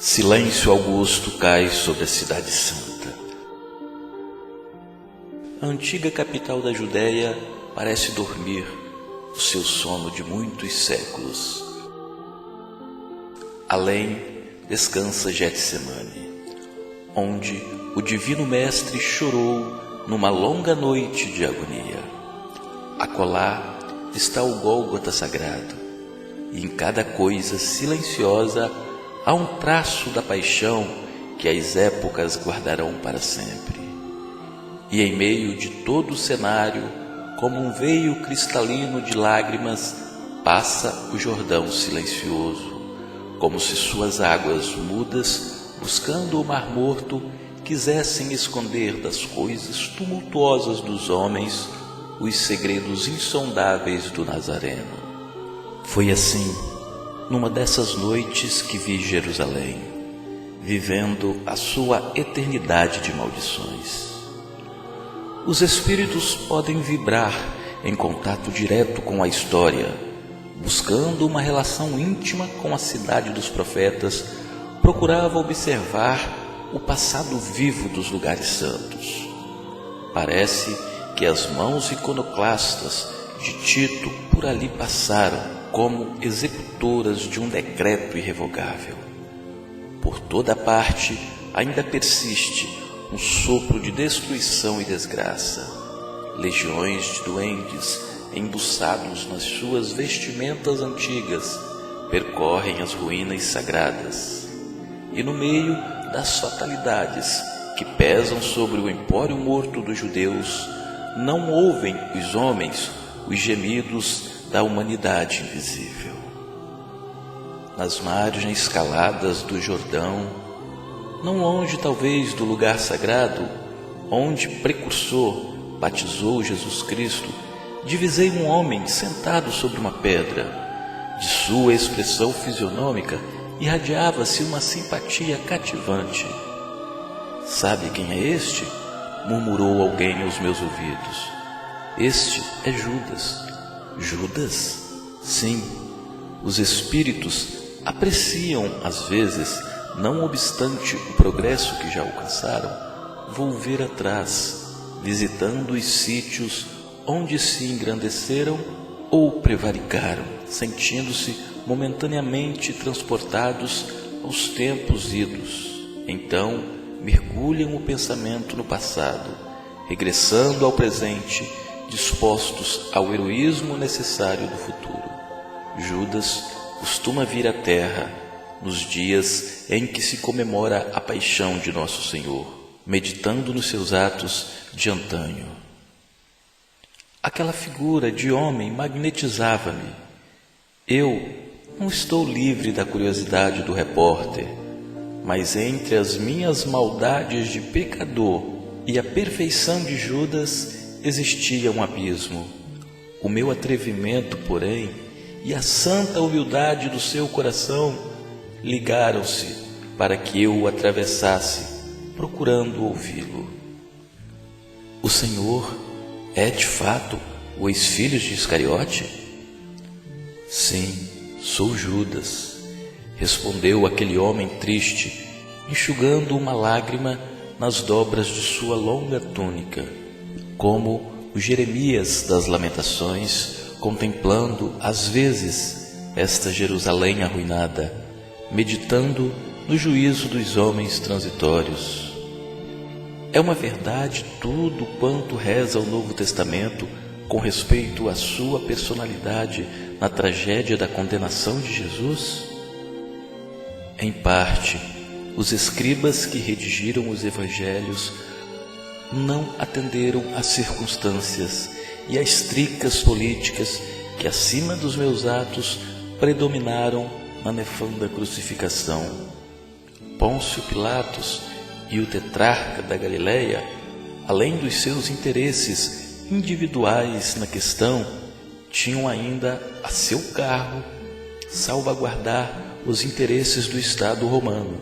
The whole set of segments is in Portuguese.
Silêncio augusto cai sobre a cidade santa. A antiga capital da Judéia parece dormir o seu sono de muitos séculos. Além descansa Getsemane, onde o Divino Mestre chorou numa longa noite de agonia. Acolá está o Gólgota sagrado, e em cada coisa silenciosa há um traço da paixão que as épocas guardarão para sempre. E em meio de todo o cenário, como um veio cristalino de lágrimas, passa o Jordão silencioso, como se suas águas mudas, buscando o Mar Morto, quisessem esconder das coisas tumultuosas dos homens os segredos insondáveis do Nazareno. Foi assim, numa dessas noites que vi Jerusalém, vivendo a sua eternidade de maldições. Os espíritos podem vibrar em contato direto com a história, buscando uma relação íntima com a cidade dos profetas, procurava observar o passado vivo dos lugares santos. Parece que as mãos iconoclastas de Tito por ali passaram como executoras de um decreto irrevogável. Por toda parte ainda persiste um sopro de destruição e desgraça. Legiões de duendes, embuçados nas suas vestimentas antigas, percorrem as ruínas sagradas. E no meio das fatalidades que pesam sobre o empório morto dos judeus, não ouvem os homens os gemidos da humanidade invisível. Nas margens caladas do Jordão, não longe talvez do lugar sagrado, onde precursor batizou Jesus Cristo, divisei um homem sentado sobre uma pedra. De sua expressão fisionômica irradiava-se uma simpatia cativante. "Sabe quem é este?" murmurou alguém aos meus ouvidos. "Este é Judas." Judas? Sim, os espíritos apreciam às vezes, não obstante o progresso que já alcançaram, volver atrás, visitando os sítios onde se engrandeceram ou prevaricaram, sentindo-se momentaneamente transportados aos tempos idos. Então mergulham o pensamento no passado, regressando ao presente, dispostos ao heroísmo necessário do futuro. Judas costuma vir à terra nos dias em que se comemora a paixão de Nosso Senhor, meditando nos seus atos de antanho. Aquela figura de homem magnetizava-me. Eu não estou livre da curiosidade do repórter, mas entre as minhas maldades de pecador e a perfeição de Judas existia um abismo. O meu atrevimento, porém, e a santa humildade do seu coração ligaram-se para que eu o atravessasse, procurando ouvi-lo. "O Senhor é, de fato, o ex-filho de Iscariote?" "Sim, sou Judas", respondeu aquele homem triste, enxugando uma lágrima nas dobras de sua longa túnica, como o Jeremias das Lamentações, contemplando às vezes esta Jerusalém arruinada, meditando no juízo dos homens transitórios. É uma verdade tudo quanto reza o Novo Testamento com respeito à sua personalidade na tragédia da condenação de Jesus? Em parte, os escribas que redigiram os evangelhos não atenderam às circunstâncias e às tricas políticas que, acima dos meus atos, predominaram na nefanda crucificação. Pôncio Pilatos e o tetrarca da Galileia, além dos seus interesses individuais na questão, tinham ainda a seu cargo salvaguardar os interesses do Estado romano,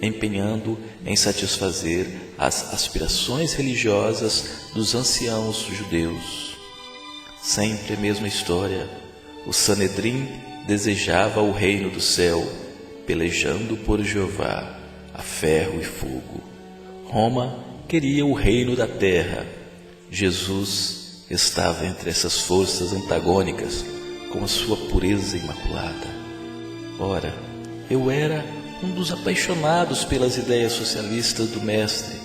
empenhando em satisfazer as aspirações religiosas dos anciãos judeus. Sempre a mesma história. O Sanedrim desejava o reino do céu pelejando por Jeová a ferro e fogo. Roma queria o reino da terra. Jesus estava entre essas forças antagônicas, com a sua pureza imaculada. Ora, eu era um dos apaixonados pelas ideias socialistas do Mestre,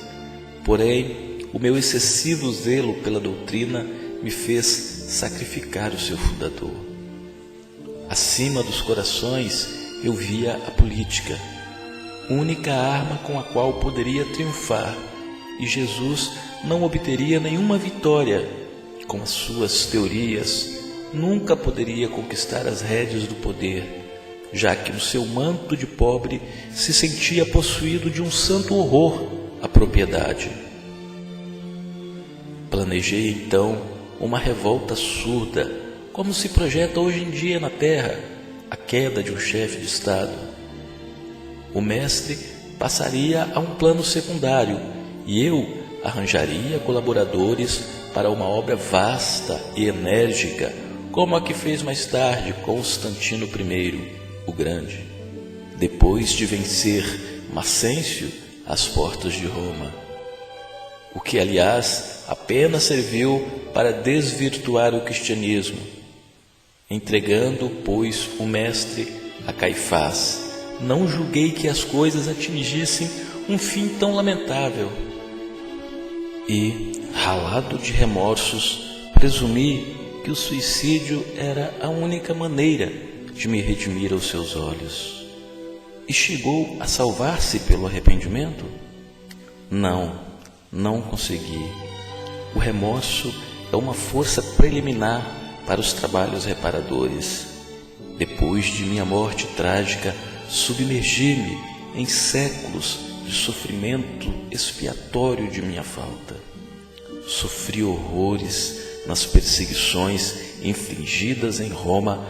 porém, o meu excessivo zelo pela doutrina me fez sacrificar o seu fundador. Acima dos corações, eu via a política, única arma com a qual poderia triunfar, e Jesus não obteria nenhuma vitória. Com as suas teorias, nunca poderia conquistar as rédeas do poder, já que no seu manto de pobre se sentia possuído de um santo horror à propriedade. Planejei então uma revolta surda, como se projeta hoje em dia na terra a queda de um chefe de Estado. O Mestre passaria a um plano secundário e eu arranjaria colaboradores para uma obra vasta e enérgica, como a que fez mais tarde Constantino I, o Grande, depois de vencer Macêncio às portas de Roma. O que, aliás, apenas serviu para desvirtuar o cristianismo, entregando, pois, o Mestre a Caifás. Não julguei que as coisas atingissem um fim tão lamentável. E, ralado de remorsos, presumi que o suicídio era a única maneira de me redimir aos seus olhos. E chegou a salvar-se pelo arrependimento? Não consegui. O remorso é uma força preliminar para os trabalhos reparadores. Depois de minha morte trágica, submergi-me em séculos de sofrimento expiatório de minha falta. Sofri horrores nas perseguições infligidas em Roma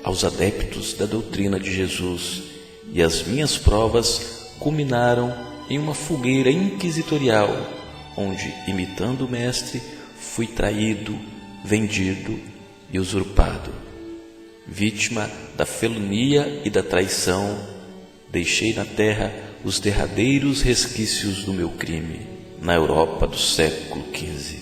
aos adeptos da doutrina de Jesus, e as minhas provas culminaram em uma fogueira inquisitorial, onde, imitando o Mestre, fui traído, vendido e usurpado. Vítima da felonia e da traição, deixei na terra os derradeiros resquícios do meu crime, na Europa do século XV.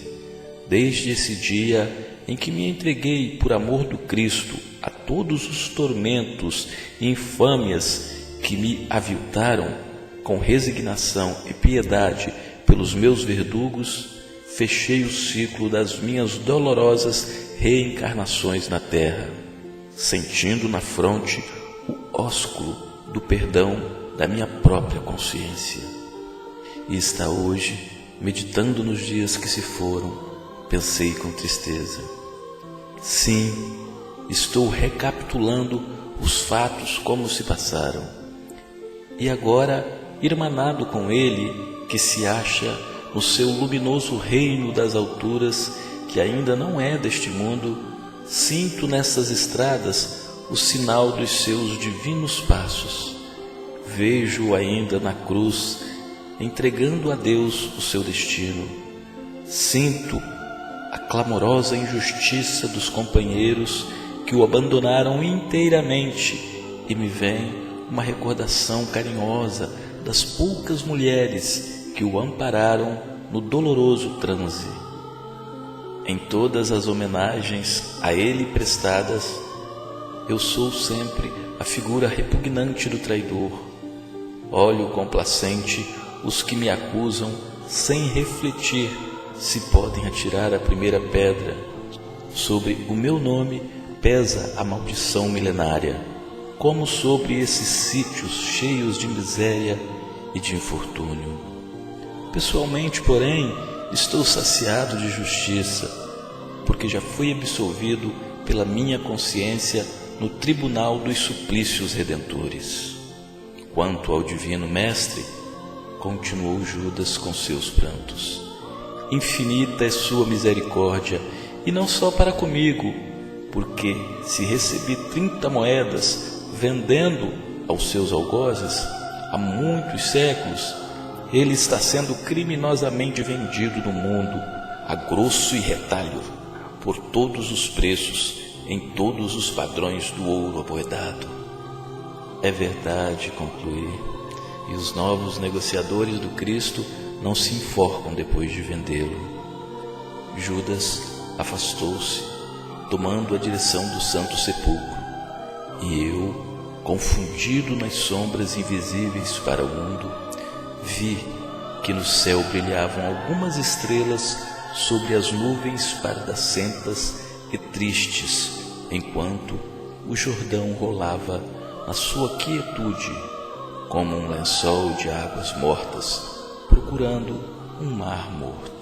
Desde esse dia em que me entreguei por amor do Cristo a todos os tormentos e infâmias que me aviltaram, com resignação e piedade pelos meus verdugos, fechei o ciclo das minhas dolorosas reencarnações na terra, sentindo na fronte o ósculo do perdão da minha própria consciência. E está hoje, meditando nos dias que se foram, pensei com tristeza. Sim, estou recapitulando os fatos como se passaram. E agora, irmanado com ele, que se acha no seu luminoso reino das alturas, que ainda não é deste mundo, sinto nessas estradas o sinal dos seus divinos passos. Vejo-o ainda na cruz, entregando a Deus o seu destino. Sinto a clamorosa injustiça dos companheiros que o abandonaram inteiramente, e me vem uma recordação carinhosa das poucas mulheres que o ampararam no doloroso transe. Em todas as homenagens a ele prestadas, eu sou sempre a figura repugnante do traidor. Olho complacente os que me acusam sem refletir se podem atirar a primeira pedra. Sobre o meu nome pesa a maldição milenária, como sobre esses sítios cheios de miséria e de infortúnio. Pessoalmente, porém, estou saciado de justiça, porque já fui absolvido pela minha consciência no tribunal dos suplícios redentores. Quanto ao divino Mestre, continuou Judas com seus prantos, infinita é sua misericórdia, e não só para comigo, porque se recebi 30 moedas vendendo aos seus algozes há muitos séculos, ele está sendo criminosamente vendido no mundo a grosso e retalho, por todos os preços, em todos os padrões do ouro aboedado. É verdade, concluí, e os novos negociadores do Cristo não se enforcam depois de vendê-lo. Judas afastou-se, tomando a direção do Santo Sepulcro, e eu, confundido nas sombras invisíveis para o mundo, vi que no céu brilhavam algumas estrelas sobre as nuvens pardacentas e tristes, enquanto o Jordão rolava na sua quietude, como um lençol de águas mortas, procurando um mar morto.